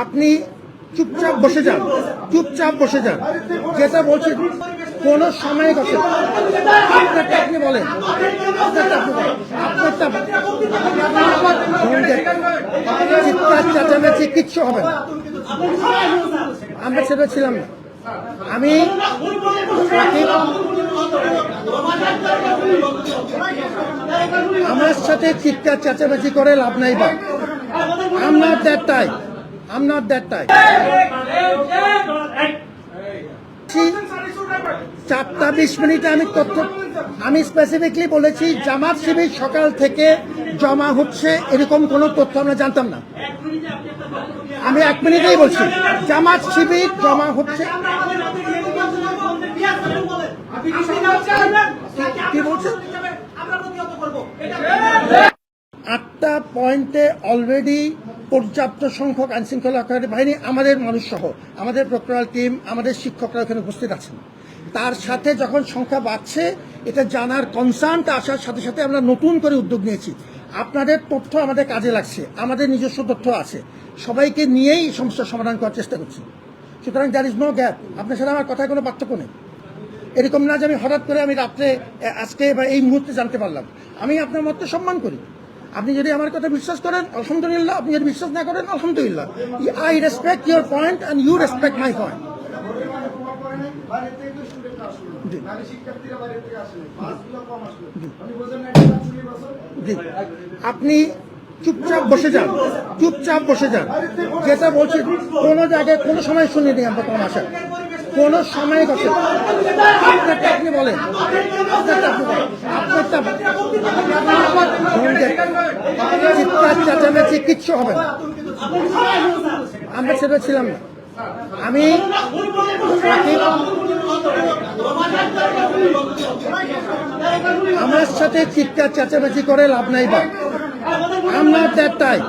আপনি চুপচাপ বসে যান, চুপচাপ বসে যান। যেটা বলছি কোন সময় কথা আপনারটা আপনি বলেন, চিৎকার চেঁচামেচি কিচ্ছু হবে না। আমরা সেটা ছিলাম না। আমি আমার সাথে চিৎকার চেঁচামেচি করে লাভ নাই বা I'm not that type. I'm not that type. 4:20 আমি স্পেসিফিকলি বলেছি জামাত শিবির সকাল থেকে জমা হচ্ছে এরকম কোনো তথ্য আমরা জানতাম না। আমি 1 মিনিটেই বলছি জামাত শিবির জমা হচ্ছে। কি বলছেন? 8টা পয়েন্টে অলরেডি পর্যাপ্ত সংখ্যক আইনশৃঙ্খলা বাহিনী আমাদের মানুষ সহ আমাদের প্রক্টোরিয়াল টিম আমাদের শিক্ষকরা এখানে উপস্থিত আছেন। তার সাথে যখন সংখ্যা বাড়ছে এটা জানার কনসার্নটা আসার সাথে সাথে আমরা নতুন করে উদ্যোগ নিয়েছি। আপনাদের তথ্য আমাদের কাজে লাগছে, আমাদের নিজস্ব তথ্য আছে, সবাইকে নিয়েই সমস্যার সমাধান করার চেষ্টা করছি। সুতরাং দ্যার ইজ নো গ্যাপ। আপনার সাথে আমার কথায় কোনো পার্থক্য নেই। এরকম না যে আমি হঠাৎ করে আমি রাত্রে আজকে বা এই মুহূর্তে জানতে পারলাম। আমি আপনার মতকে সম্মান করি। আপনি যদি আমার কথা বিশ্বাস করেন আলহামদুলিল্লাহ, আপনি যদি বিশ্বাস না করেন আলহামদুলিল্লাহ। I respect your point and you respect my point. আপনি চুপচাপ বসে যান, চুপচাপ বসে যান। যেটা বলছি কোনো জায়গায় কোনো সময় শুনিনি আমরা কোনো ভাষা কোন সময় কথা আপনারটা আপনি বলেন, চিৎকার চেঁচামেচি কিচ্ছু হবে না। আমরা সেটা ছিলাম না। আমি আমার সাথে চিৎকার চেঁচামেচি করে লাভ নাই বা I'm not that type.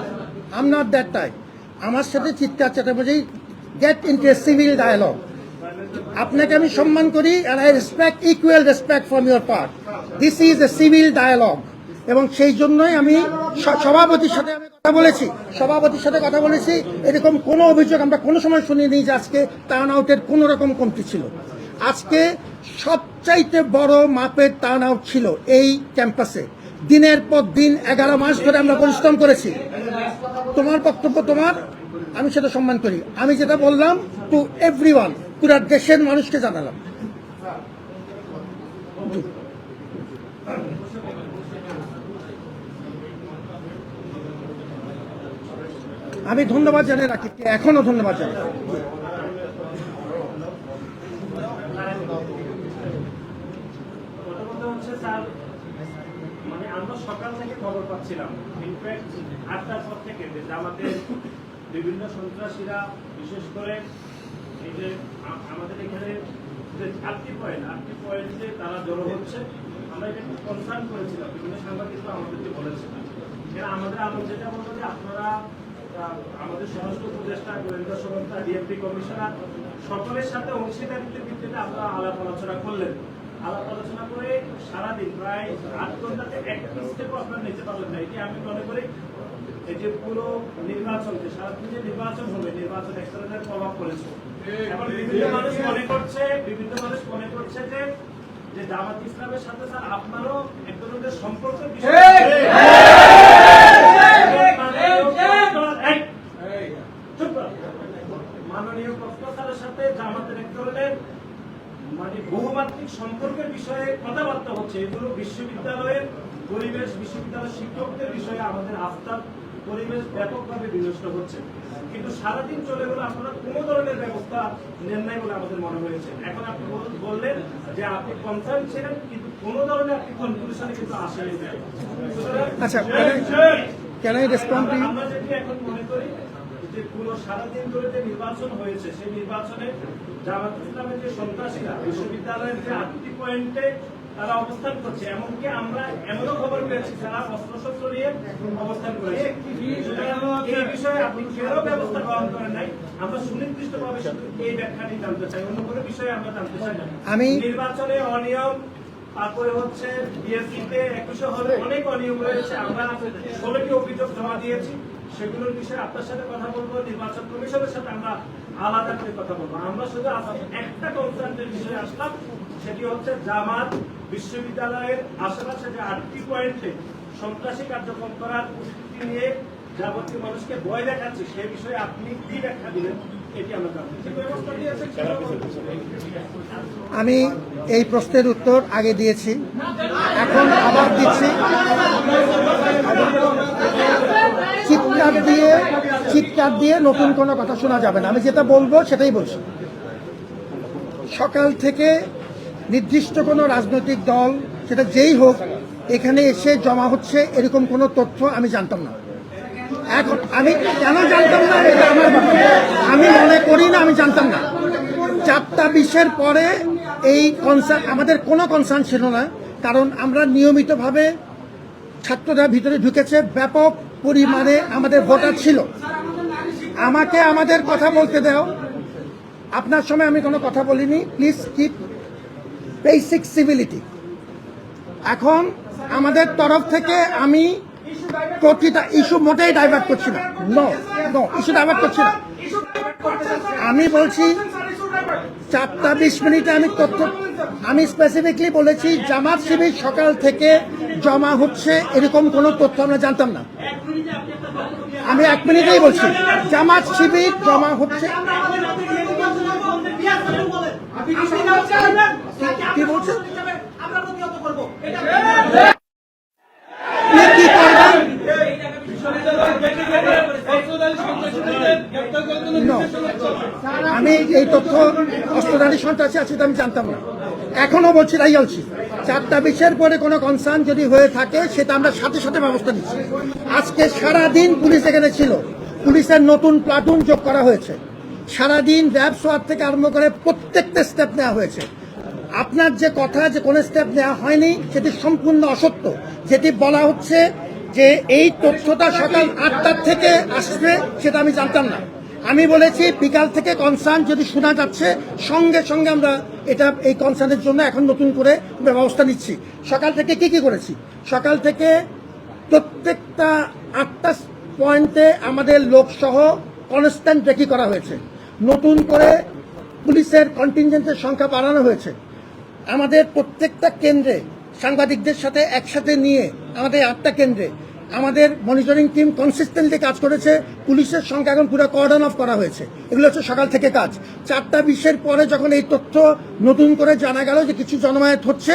I'm not that type. আমার সাথে চিৎকার চেঁচামেচি get into a civil dialogue. আপনাকে আমি সম্মান করি and I respect equal respect from your part. This is a civil dialogue. এবং সেই জন্যই আমি সভাপতির সাথে কথা বলেছি এরকম কোনো অভিযোগ আমরা কোনো সময় শুনিনি যে আজকে টার্ন আউটের কোনো রকম কমতি ছিল। আজকে সবচাইতে বড় মাপের টার্ন আউট ছিল এই ক্যাম্পাসে। দিনের পর দিন 11 মাস ধরে আমরা পরিশ্রম করেছি। তোমার বক্তব্য তোমার, আমি সেটা সম্মান করি। আমি যেটা বললাম টু এভরিওয়ান, পুরা দেশের মানুষকে জানালাম। আমি ধন্যবাদ জানিয়ে রাখি, এখনো ধন্যবাদ জানাই। মানে আমরা সকাল থেকে খবর পাচ্ছিলাম ইনফ্যাক্ট 8টার পর থেকে যে জামাতের বিভিন্ন সন্ত্রাসীরা বিশেষ করে এই যে আমাদের এখানে যে 8টি পয়েন্টে তারা জড়ো হচ্ছে। আমরা এটা একটু কনসার্ন করেছিলাম, বিভিন্ন সাংবাদিকরা আমাদেরকে বলেছেন। এরা আমরা যেটা বলবো যে আপনারা আমাদের স্বরাষ্ট্র উপদেষ্টা, গোয়েন্দা সংস্থা, ডিএমপি কমিশনার সকলের সাথে অংশীদারিত্বের ভিত্তিতে আপনারা আলাপ আলোচনা করলেন। আলাপ আলোচনা করে সারাদিন প্রায় 8 ঘন্টাতে একটা স্টেপও আপনারা নিতে পারলেন না। এটি আমি মনে করি এই যে পুরো নির্বাচনকে সারাদিন যে নির্বাচন হবে, নির্বাচন একটা প্রভাব পড়েছে। এখন বিভিন্ন মানুষ মনে করছে যে জামাত ইসলামের সাথে স্যার আপনারও এক ধরনের সম্পর্কের বিষয়। মাননীয় প্রফেসরের সাথে জামাতের এক ধরনের মানে বহুমাত্রিক সম্পর্কের বিষয়ে কথাবার্তা হচ্ছে। এগুলো বিশ্ববিদ্যালয়ের পরিবেশ, বিশ্ববিদ্যালয়ের শিক্ষকদের বিষয়ে আমাদের আস্থার পরিবেশ ব্যাপকভাবে বিনষ্ট হচ্ছে। কিন্তু সারাদিন চলে গেলে আপনারা কোনো ধরনের ব্যবস্থা নেন নাই বলে আমাদের মনে হয়েছে। এখন আপনি বললেন যে আপনি কনসার্ন ছিলেন কিন্তু কোনো ধরনের আপনি কনক্লুশনে কিন্তু আসেনি। আচ্ছা, আমরা যদি এখন মনে করি যে পুরো সারাদিন ধরে যে নির্বাচন হয়েছে সেই নির্বাচনে জামাত ইসলামের যে সন্ত্রাসীরা বিশ্ববিদ্যালয়ের যে 8টি পয়েন্টে তারা অবস্থান করছে, এমনকি আমরা এমনও খবর পেয়েছি যারা অস্ত্রশস্ত্র নিয়ে অবস্থান করেছে। এই বিষয়ে আপনি কেন ব্যবস্থা গ্রহণ করেন নাই আমরা সুনির্দিষ্টভাবে এই ব্যাখ্যাটি জানতে চাই। অন্য কোনো বিষয়ে আমরা জানতে চাই না। নির্বাচনে অনিয়ম, তারপরে হচ্ছে বিএসসিতে 21 হলে অনেক অনিয়ম রয়েছে। আমরা 16টি অভিযোগ জমা দিয়েছি। সেগুলোর বিষয়ে আপনার সাথে কথা বলবো, নির্বাচন কমিশনের সাথে আমরা আলাদা করে কথা বলবো। আমরা শুধু একটা কনসার্নের বিষয়ে আসলাম, সেটি হচ্ছে জামাত বিশ্ববিদ্যালয়ের আশেপাশে যে 8টি পয়েন্টে সন্ত্রাসী কার্যক্রম করার প্রস্তুতি নিয়ে যাবতীয় মানুষকে ভয় দেখাচ্ছে, সে বিষয়ে আপনি কি ব্যাখ্যা দিলেন, এটি আমরা জানতে চাই। ব্যবস্থা দিয়েছে আমি এই প্রশ্নের উত্তর আগে দিয়েছি, এখন আবার দিচ্ছি। চিৎকার দিয়ে নতুন কোনো কথা শোনা যাবে না। আমি যেটা বলবো সেটাই বলছি। সকাল থেকে নির্দিষ্ট কোনো রাজনৈতিক দল, সেটা যেই হোক, এখানে এসে জমা হচ্ছে এরকম কোনো তথ্য আমি জানতাম না। এখন আমি কেন জানতাম না এটা আমার ব্যাপার, আমি মনে করি না আমি জানতাম না। 4:20 পরে এই কনসার্ন, আমাদের কোনো কনসার্ন ছিল না, কারণ আমরা নিয়মিতভাবে ছাত্ররা ভিতরে ঢুকেছে, ব্যাপক পরিমাণে আমাদের ভোটার ছিল। আমাকে আমাদের কথা বলতে দাও, আপনার সময় আমি কোনো কথা বলিনি। Please keep basic civility. এখন আমাদের তরফ থেকে আমি প্রতিটা ইস্যু মোটেই ডাইভার্ট করছি না। নো, ইস্যু ডাইভার্ট করছি না। আমি বলছি 4:20 আমি তথ্য, আমি স্পেসিফিকলি বলেছি জামাত শিবির সকাল থেকে জমা হচ্ছে এরকম কোনো তথ্য আমরা জানতাম না। আমি 1 মিনিটেই বলছি জামাত শিবির জমা হচ্ছে। কি বলছেন? কি করবেন? আমি এই তথ্য অস্ত্রধারী সন্ত্রাসী আছে আমি জানতাম না, এখনো বলছি তাই বলছি। 4:20 পরে কোনো কনসার্ন যদি হয়ে থাকে সেটা আমরা সাথে সাথে ব্যবস্থা নিচ্ছি। আজকে সারাদিন পুলিশ এখানে ছিল, পুলিশের নতুন প্লাটুন যোগ করা হয়েছে, সারাদিন র্যাব সোয়ার থেকে আরম্ভ করে প্রত্যেকটা স্টেপ নেওয়া হয়েছে। আপনার যে কথা যে কোনো স্টেপ নেওয়া হয়নি সেটি সম্পূর্ণ অসত্য। যেটি বলা হচ্ছে যে এই তথ্যটা সকাল 8টার থেকে আসবে সেটা আমি জানতাম না। আমি বলেছি বিকাল থেকে কনসার্ন যদি শোনা যাচ্ছে সঙ্গে সঙ্গে আমরা এটা এই কনসার্নের জন্য এখন নতুন করে ব্যবস্থা নিচ্ছি। সকাল থেকে কি করেছি? সকাল থেকে প্রত্যেকটা 8টা পয়েন্টে আমাদের লোকসহ কনস্ট্যান্ট রেকি করা হয়েছে, নতুন করে পুলিশের কন্টিনজেন্টের সংখ্যা বাড়ানো হয়েছে। আমাদের প্রত্যেকটা কেন্দ্রে সাংবাদিকদের সাথে একসাথে নিয়ে আমাদের 8টা কেন্দ্রে আমাদের মনিটরিং টিম কনসিস্টেন্টলি কাজ করেছে। পুলিশের সংখ্যা এখন পুরো কর্ডন অফ করা হয়েছে। এগুলো হচ্ছে সকাল থেকে কাজ। 4:20 পরে যখন এই তথ্য নতুন করে জানা গেল যে কিছু জনমায়েত হচ্ছে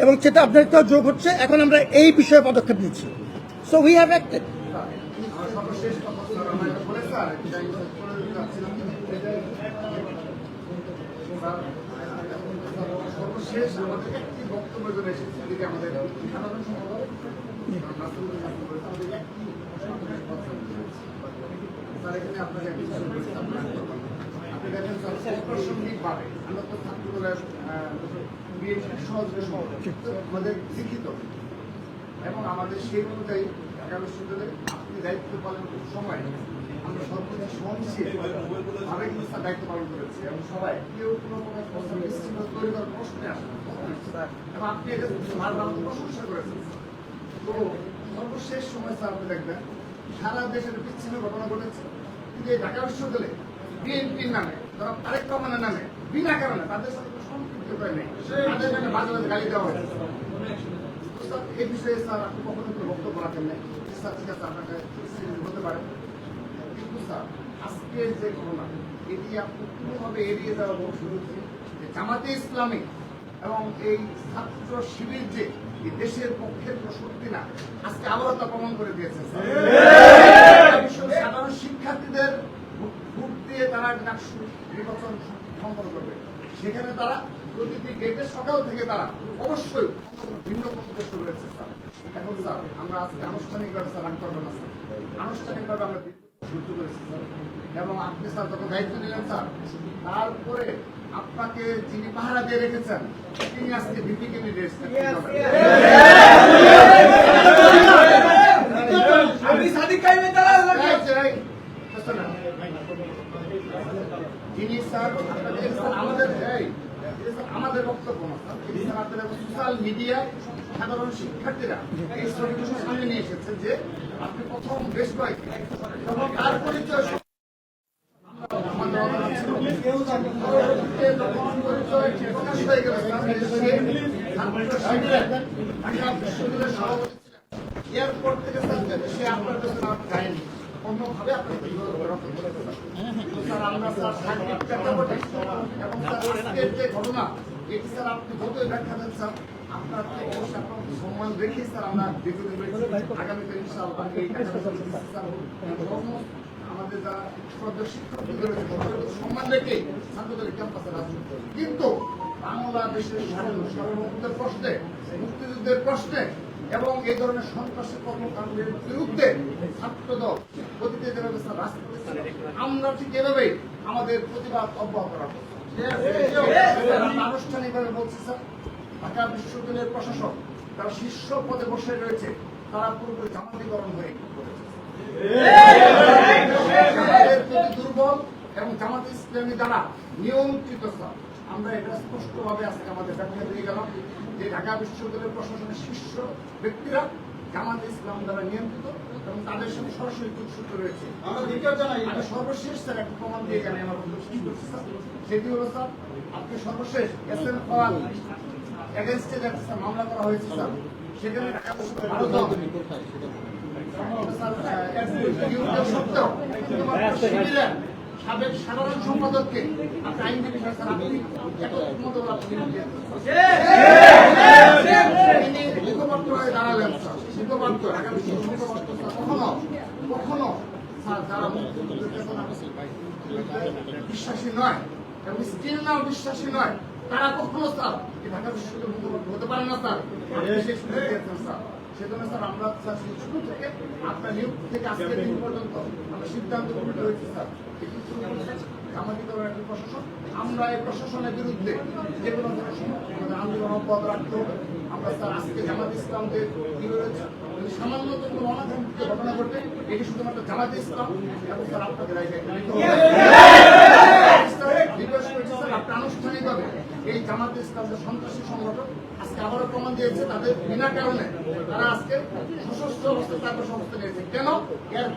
এবং সেটা আপনাদেরকেও যোগ হচ্ছে, এখন আমরা এই বিষয়ে পদক্ষেপ নিচ্ছি। So we have acted. সর্বশেষ আমাদের একটি বক্তব্য জন্য এসেছে, যদি আমাদের সাধারণ সম্পাদক এখানে আপনাকে আপনি দেখেন প্রাসঙ্গিকভাবে আমরা তো ছাত্ররা সহযোগী আমাদের শিক্ষিত এবং আমাদের সেই অনুযায়ী ঢাকা বিশ্ববিদ্যালয়ে আপনি দায়িত্ব পালনের সময় আমরা সর্বোচ্চ সহনশীল ভাবে কিন্তু তার দায়িত্ব পালন করেছি এবং সবাই কেউ কোনো প্রকার তৈরি করার প্রশ্নে আসে এবং আপনি এটা বারবার প্রশংসা করেছেন। তো সর্বশেষ সময় স্যার আপনি দেখবেন সারা দেশের বিচ্ছিন্ন ঘটনা ঘটেছে, কিন্তু এই ঢাকা বিশ্ববিদ্যালয়ে বিএনপির নামে তারা তারেক রহমানের নামে বিনা কারণে তাদের সাথে কোনো সম্পৃক্ত করে নেই, তাদের নামে বাজে বাজে গালি দেওয়া হয়েছে। এই বিষয়ে স্যার আপনি কখনো কোনো বক্তব্য রাখেন নাই, স্যার ঠিক আছে আপনাকে হতে পারে, কিন্তু স্যার আজকের যে ঘটনা এটি আপনি কোনোভাবে এড়িয়ে যাওয়া শুরু যে জামাতে ইসলামী এবং এই ছাত্র শিবির যে দেশের পক্ষের শক্তি না, আজকে আবারও তা প্রমাণ করে দিয়েছে। সাধারণ শিক্ষার্থীদের ভোট দিয়ে তারা নির্বাচন সম্পন্ন করবে, সেখানে তারা প্রতিটি গেটের সকাল থেকে তারা অবশ্যই ভিন্ন উদ্দেশ্য রয়েছে। স্যার এখন স্যার আমরা আজকে আনুষ্ঠানিকভাবে স্যার রাখতে পারবো না, স্যার আনুষ্ঠানিকভাবে আমরা যুদ্ধ করেছি স্যার, এবং আপনি স্যার যখন দায়িত্ব নিলেন স্যার, তারপরে আপনাকে যিনি পাহারা দিয়ে রেখেছেন তিনি আজকে ভিপিকে নির্দেশ যিনি স্যার আমাদের বক্তব্য সোশ্যাল মিডিয়ায় সাধারণ শিক্ষার্থীরা এই ছবিগুলো সামনে নিয়ে এসেছে যে আপনি প্রথম বেশ কয়েক এবং তার পরিচয় আমাদের অবদান ছিল। পরবর্তীতে যখন পরিচয় প্রকাশ হয়ে গেল, ঢাকা বিশ্ববিদ্যালয়ের সভাপতি ছিলেন। এয়ারপোর্ট থেকে সে আপনার কাছে যায়নি, অন্যভাবে আপনার স্যার আমরা স্যার সার্বিক প্রেক্ষাপটে এবং স্যার আজকের যে ঘটনা এটি স্যার আপনি যতই ব্যাখ্যা দেন স্যার আপনার অবশ্যই আপনার সম্মান রেখে স্যার আমরা আগামীতে ইনশাআল্লাহ এই আমাদের যারা শ্রদ্ধেয় শিক্ষক সম্মান রেখে ছাত্রদের ক্যাম্পাসে রাজনীতি করি। কিন্তু বাংলাদেশের সার্বভৌমত্বের প্রশ্নে, মুক্তিযুদ্ধের প্রশ্নে এবং এই ধরনের সন্ত্রাসী কর্মকাণ্ডের বিরুদ্ধে ছাত্রদল প্রতিটি রাজনীতি আমরা ঠিক এভাবেই আমাদের প্রতিবাদ অব্যাহত রাখবো। আনুষ্ঠানিকভাবে বলছি স্যার, ঢাকা বিশ্ববিদ্যালয়ের প্রশাসক তারা শীর্ষ পদে বসে রয়েছে, তারা পুরোপুরি জামাতিকরণ হয়ে পড়েছে। আমাদের প্রতি দুর্বল এবং জামাত ইসলামী দ্বারা নিয়ন্ত্রিত স্যার, আমরা এটা স্পষ্টভাবে আজকে আমাদের ব্যাখ্যা দিয়ে গেলাম যে ঢাকা বিশ্ববিদ্যালয়ের প্রশাসনের শীর্ষ ব্যক্তিরা জামাত ইসলাম দ্বারা নিয়ন্ত্রিত এবং তাদের সাথে সরাসরি যোগসূত্র রয়েছে। আমি সর্বশেষ স্যার একটা প্রমাণ দিয়ে গেলে আমার বক্তব্য শেষ করছি স্যার, সেটি হলো স্যার আপনি সর্বশেষ এসএম পাওয়ার এগেনস্টে যে মামলা করা হয়েছে স্যার, সেখানে ঢাকা বিশ্ববিদ্যালয় সাবেক সাধারণ সম্পাদককে আপনি আইনজীবী স্যার আপনি মুখপাত্র হয়ে দাঁড়ালেন স্যার, মুখপাত্র ঢাকা বিশ্ববিদ্যালয় মুখপাত্র স্যার কখনো স্যার যারা বিশ্বাসী নয় এবং স্টিল নাও বিশ্বাসী নয় তারা কখনো স্যার এই ঢাকা বিশ্ববিদ্যালয় মুখপাত্র হতে পারে না স্যার। স্যার সেজন্য স্যার আমরা স্যার শুরু থেকে আপনার নিয়োগ থেকে আজকের দিন পর্যন্ত আমরা সিদ্ধান্ত গ্রহণ হয়েছি স্যার সামাজিকরণ একটি প্রশাসন, আমরা এই প্রশাসনের বিরুদ্ধে যে কোনো ধরনের আন্দোলন অব্যাহত রাখতে হবে। আমরা স্যার আজকে জামাত ইসলামদের কি রয়েছে সামান্য কোনো অনাকাঙ্ক্ষিত ঘটনা ঘটবে, এটি শুধুমাত্র জামাত ইসলাম এবং স্যার আপনাদের রিকোয়েস্ট করছি স্যার আপনি আনুষ্ঠানিকভাবে এই জামাত ইসলাম যে সন্ত্রাসী সংগঠন আজকে আবারও প্রমাণ দিয়েছে তাদের বিনা কারণে তারা আজকে সশস্ত্র অবস্থায় তাদের সংস্থা নিয়েছে। কেন? এর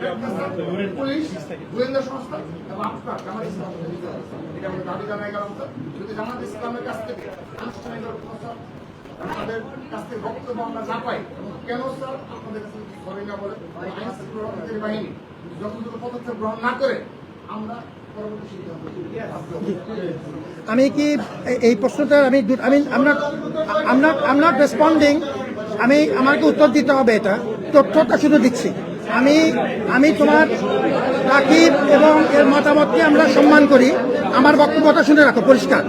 পুলিশ, গোয়েন্দা সংস্থা এবং আপনার জামাত ইসলাম এটা আমাদের দাবি জানাই গেলাম স্যার। যদি জামাত ইসলামের কাছ থেকে আনুষ্ঠানিক আমাদের কাছ থেকে বক্তব্য আমরা না পাই এবং কেন স্যার আপনাদের কাছে সরি না বলে আইনশৃঙ্খলা বাহিনী যতটুকু পদক্ষেপ গ্রহণ না করে আমরা পরবর্তী সিদ্ধান্ত। আমি কি এই প্রশ্নটা আমি নট রেসপন্ডিং, আমি আমাকে উত্তর দিতে হবে, এটা তথ্যটা শুধু দিচ্ছি। আমি তোমার রাকিব এবং এর মতামতকে আমরা সম্মান করি, আমার বক্তব্যটা শুনে রাখো পরিষ্কার।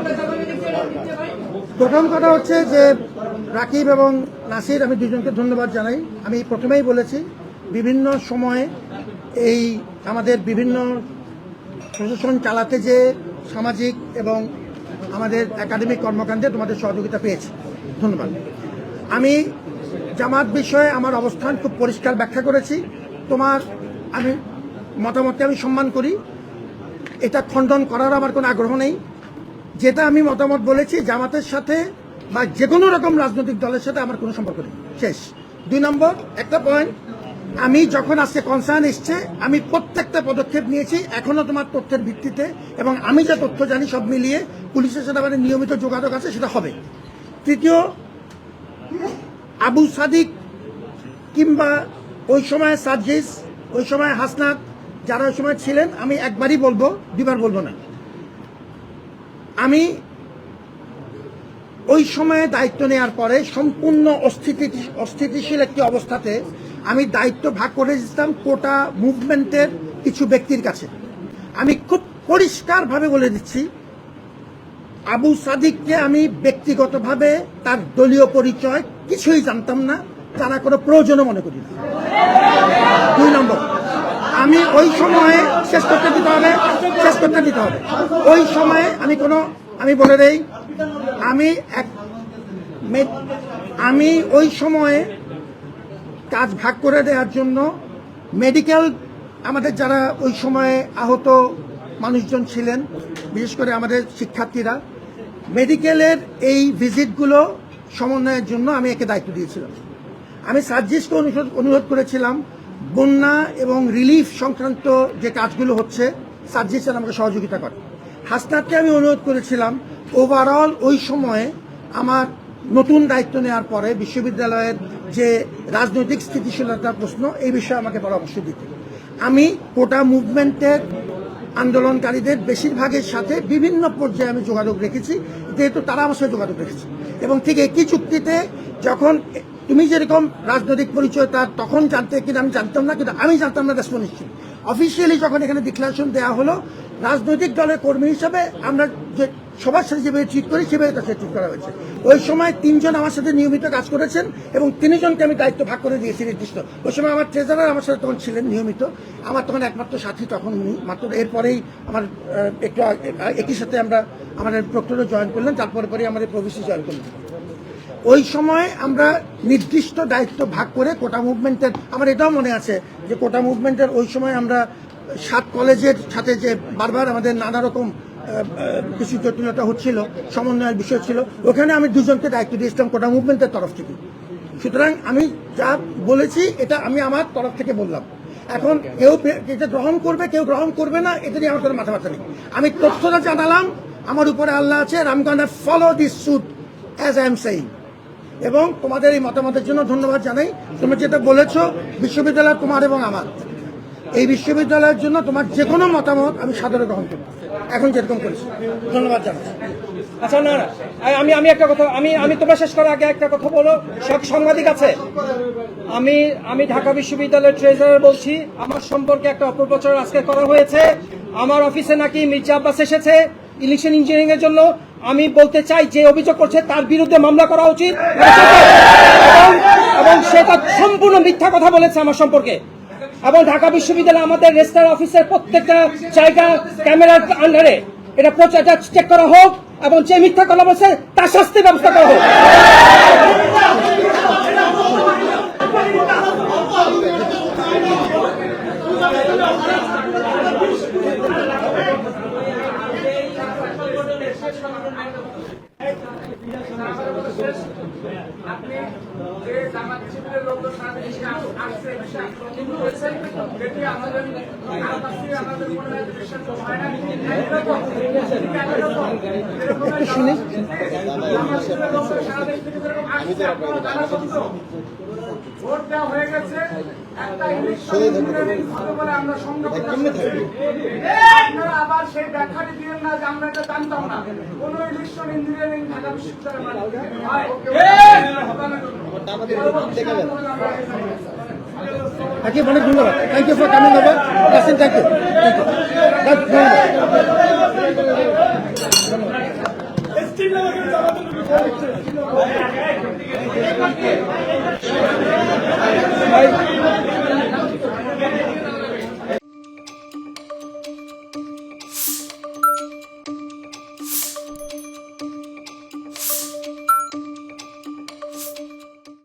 প্রথম কথা হচ্ছে যে রাকিব এবং নাসির, আমি দুজনকে ধন্যবাদ জানাই। আমি প্রথমেই বলেছি বিভিন্ন সময়ে এই আমাদের বিভিন্ন প্রশাসন চালাতে যে সামাজিক এবং আমাদের একাডেমিক কর্মকাণ্ডে তোমাদের সহযোগিতা পেয়েছি, ধন্যবাদ। আমি জামাত বিষয়ে আমার অবস্থান খুব পরিষ্কার ব্যাখ্যা করেছি। তোমার আমি মতামতকে আমি সম্মান করি, এটা খণ্ডন করার আমার কোনো আগ্রহ নেই। যেটা আমি মতামত বলেছি, জামাতের সাথে বা যে কোনো রকম রাজনৈতিক দলের সাথে আমার কোনো সম্পর্ক নেই, শেষ। 2 নম্বর একটা পয়েন্ট, আমি যখন আজকে কনসার্ন এসছে আমি প্রত্যেকটা পদক্ষেপ নিয়েছি এখনো তোমার তথ্যের ভিত্তিতে, এবং আমি যা তথ্য জানি সব মিলিয়ে পুলিশের সাথে আমাদের নিয়মিত যোগাযোগ আছে, সেটা হবে। তৃতীয়, আবু সাদিক কিংবা ওই সময় সার্জিস, ওই সময় হাসনাত, যারা ওই সময় ছিলেন, আমি একবারই বলবো, দুবার বলবো না। আমি ওই সময়ে দায়িত্ব নেওয়ার পরে সম্পূর্ণ অস্থিতিশীল একটি অবস্থাতে আমি দায়িত্ব ভাগ করে দিতাম কোটা মুভমেন্টের কিছু ব্যক্তির কাছে। আমি খুব পরিষ্কারভাবে বলে দিচ্ছি, আবু সাদিককে আমি ব্যক্তিগতভাবে তার দলীয় পরিচয় কিছুই জানতাম না, তারা কোনো প্রয়োজনও মনে করি না। 2 নম্বর, আমি ওই সময়ে শেষ করতে দিতে হবে। ওই সময়ে আমি বলে দেই, আমি ওই সময়ে কাজ ভাগ করে দেওয়ার জন্য মেডিকেল, আমাদের যারা ওই সময়ে আহত মানুষজন ছিলেন, বিশেষ করে আমাদের শিক্ষার্থীরা, মেডিকেলের এই ভিজিটগুলো সমন্বয়ের জন্য আমি একে দায়িত্ব দিয়েছিলাম। আমি সার্জিসকে অনুরোধ করেছিলাম বন্যা এবং রিলিফ সংক্রান্ত যে কাজগুলো হচ্ছে সার্জিস স্যার আমাকে সহযোগিতা করে। হাসনাতকে আমি অনুরোধ করেছিলাম ওভারঅল ওই সময়ে আমার নতুন দায়িত্ব নেওয়ার পরে বিশ্ববিদ্যালয়ের যে রাজনৈতিক স্থিতিশীলতার প্রশ্ন এই বিষয়ে আমাকে পরামর্শ দিতে। আমি কোটা মুভমেন্টের আন্দোলনকারীদের বেশিরভাগের সাথে বিভিন্ন পর্যায়ে আমি যোগাযোগ রেখেছি, যেহেতু তারা আমার সাথে যোগাযোগ রেখেছে। এবং ঠিক একই চুক্তিতে যখন তুমি যেরকম রাজনৈতিক পরিচয় তার তখন জানতে কিনা আমি জানতাম না, কিন্তু আমি জানতাম না রেসপন্স নিচ্ছি। অফিসিয়ালি যখন এখানে ডিক্লারেশন দেওয়া হলো, রাজনৈতিক দলের কর্মী হিসাবে আমরা যে সবার সাথে যেভাবে ট্রিট করি সেভাবে তার সাথে ট্রিট করা হয়েছে। ওই সময় 3 জন আমার সাথে নিয়মিত কাজ করেছেন এবং 3 জনকে আমি দায়িত্ব ভাগ করে দিয়েছি নির্দিষ্ট। ওই সময় আমার ট্রেজারার আমার সাথে তখন ছিলেন নিয়মিত, আমার তখন একমাত্র সাথী তখন উনি, মাত্র এরপরেই আমার একটু একই সাথে আমরা আমাদের প্রক্টরও জয়েন করলেন, তারপরে পরে আমাদের প্রভিসি জয়েন করলেন। ওই সময় আমরা নির্দিষ্ট দায়িত্ব ভাগ করে কোটা মুভমেন্টের, আমার এটাও মনে আছে যে কোটা মুভমেন্টের ওই সময় আমরা 7 কলেজের সাথে যে বারবার আমাদের নানা রকম কিছু জটিলতা হচ্ছিল, সমন্বয়ের বিষয় ছিল, ওখানে আমি 2 জনকে দায়িত্ব দিয়েছিলাম কোটা মুভমেন্টের তরফ থেকে। সুতরাং আমি যা বলেছি এটা আমি আমার তরফ থেকে বললাম। এখন কেউ এটা গ্রহণ করবে কেউ গ্রহণ করবে না, এটা নিয়ে আমার কোনো মাথা ব্যথা নেই। আমি তথ্যটা জানালাম, আমার উপরে আল্লাহ আছে, I am gonna follow this suit as I am saying. এবং তোমাদের এই মতামতের জন্য ধন্যবাদ জানাই। তুমি যেটা বলেছো বিশ্ববিদ্যালয় তোমার এবং আমার, এই বিশ্ববিদ্যালয়ের জন্য তোমার যে কোনো মতামত আমি সাদরে গ্রহণ করব, এখন যেরকম করেছি। ধন্যবাদ জানাই। আচ্ছা, না না, আমি একটা কথা, আমি তোমার শেষ করার আগে একটা কথা বলো। সাংবাদিক আছে, আমি ঢাকা বিশ্ববিদ্যালয়ের ট্রেজারার বলছি। আমার সম্পর্কে একটা অপপ্রচার আজকে করা হয়েছে। আমার অফিসে নাকি মির্জা আব্বাস এসেছে ইলেকশন ইঞ্জিনিয়ারিং এর জন্য। আমি বলতে চাই যে অভিযোগ করছে তার বিরুদ্ধে মামলা করা উচিত, এবং সেটা সম্পূর্ণ মিথ্যা কথা বলেছে আমার সম্পর্কে। এবং ঢাকা বিশ্ববিদ্যালয় আমাদের রেজিস্ট্রার অফিসের প্রত্যেকটা জায়গা ক্যামেরার আন্ডারে এটা চেক করা হোক, এবং যে মিথ্যা কথা বলছে তার শাস্তির ব্যবস্থা করা হোক। আপনি যে জামাত শিবিরের লোকজন সারা দেশে আসছে, কিন্তু যেটি আমাদের আমাদের মনে হয় বিশ্বাস হয় না। একটু শুনি। জামাত শিবিরের লোকজন সারা দেশ থেকে যেরকম আসছে, আপনারা জানা সত্ত্বেও ভোট দেওয়া হয়ে গেছে। একটা ইলেকশন ইঞ্জিনিয়ারিং হবে বলে আমরা সংগঠন আপনারা আবার সেই ব্যাখ্যাটি দিলেন না যে আমরা এটা জানতাম না। কোন ইলেকশন ইঞ্জিনিয়ারিং ঢাকা বিশ্ববিদ্যালয়ের হয়। অনেক ধন্যবাদ। Thank you for coming over. Nasim, thank you. ধন্যবাদ।